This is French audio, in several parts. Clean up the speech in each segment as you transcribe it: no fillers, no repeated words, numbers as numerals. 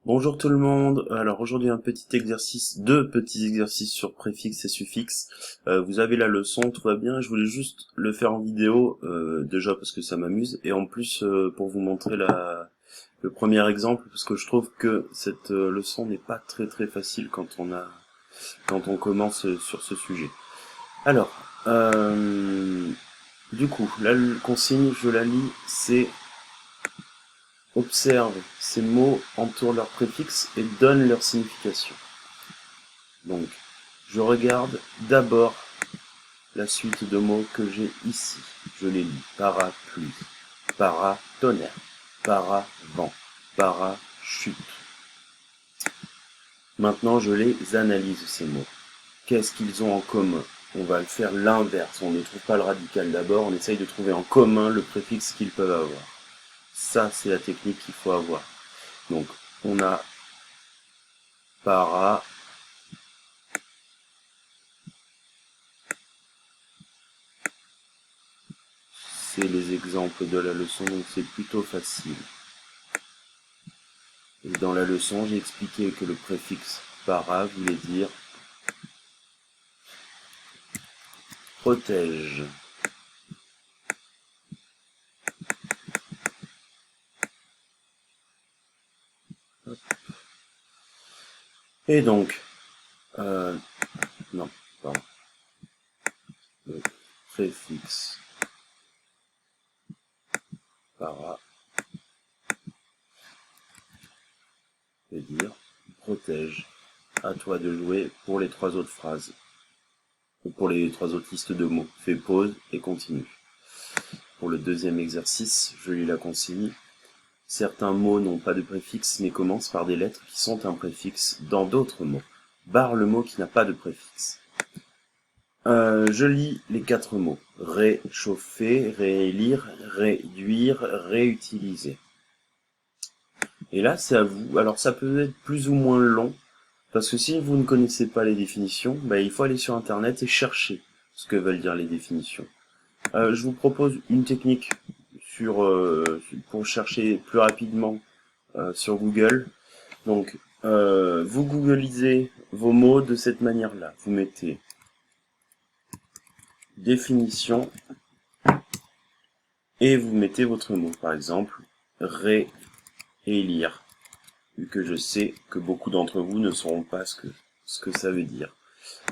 Bonjour tout le monde. Alors aujourd'hui deux petits exercices sur préfixe et suffixe. Vous avez la leçon, tout va bien. Je voulais juste le faire en vidéo, déjà parce que ça m'amuse, et en plus pour vous montrer le premier exemple, parce que je trouve que cette leçon n'est pas très facile quand on commence sur ce sujet. Alors, du coup, la consigne, je la lis, c'est observe ces mots, entourent leur préfixe et donnent leur signification. Donc, je regarde d'abord la suite de mots que j'ai ici. Je les lis. Parapluie, paratonnerre, paravent, parachute. Maintenant, je les analyse, ces mots. Qu'est-ce qu'ils ont en commun? On va le faire l'inverse. On ne trouve pas le radical d'abord, on essaye de trouver en commun le préfixe qu'ils peuvent avoir. Ça, c'est la technique qu'il faut avoir. Donc, on a para, c'est les exemples de la leçon, donc c'est plutôt facile. Et dans la leçon, j'ai expliqué que le préfixe para voulait dire protège. Et donc, non, pardon, le préfixe para veut dire protège. À toi de jouer pour les trois autres phrases, ou pour les trois autres listes de mots. Fais pause et continue. Pour le deuxième exercice, je lis la consigne. Certains mots n'ont pas de préfixe, mais commencent par des lettres qui sont un préfixe dans d'autres mots. Barre le mot qui n'a pas de préfixe. Je lis les quatre mots. Réchauffer, réélire, réduire, réutiliser. Et là, c'est à vous. Alors, ça peut être plus ou moins long, parce que si vous ne connaissez pas les définitions, il faut aller sur Internet et chercher ce que veulent dire les définitions. Je vous propose une technique pour chercher plus rapidement sur Google. Donc, vous googlisez vos mots de cette manière-là. Vous mettez définition et vous mettez votre mot. Par exemple, réélire, vu que je sais que beaucoup d'entre vous ne sauront pas ce que ça veut dire.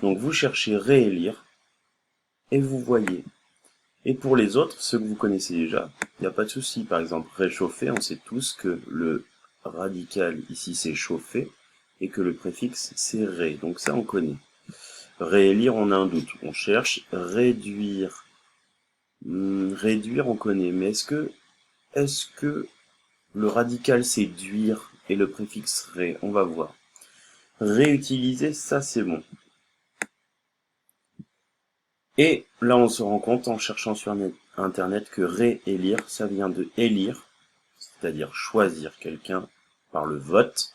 Donc, vous cherchez réélire et vous voyez. Et pour les autres, ceux que vous connaissez déjà, il n'y a pas de souci. Par exemple, réchauffer, on sait tous que le radical ici c'est chauffer et que le préfixe c'est ré. Donc ça on connaît. Réélire, on a un doute. On cherche réduire. Réduire, on connaît. Mais est-ce que le radical c'est duire et le préfixe ré? On va voir. Réutiliser, ça c'est bon. Et là, on se rend compte en cherchant sur Internet que réélire, ça vient de élire, c'est-à-dire choisir quelqu'un par le vote,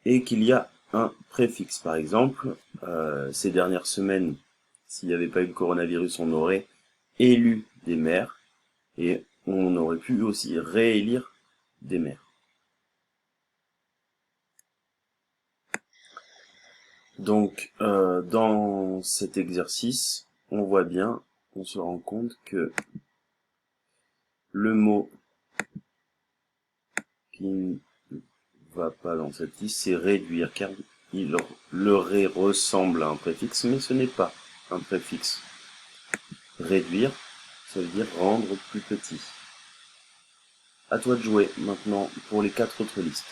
et qu'il y a un préfixe. Par exemple, ces dernières semaines, s'il n'y avait pas eu le coronavirus, on aurait élu des maires, et on aurait pu aussi réélire des maires. Donc, dans cet exercice, on voit bien, on se rend compte que le mot qui ne va pas dans cette liste, c'est réduire, car le ré ressemble à un préfixe, mais ce n'est pas un préfixe. Réduire, ça veut dire rendre plus petit. À toi de jouer maintenant pour les quatre autres listes.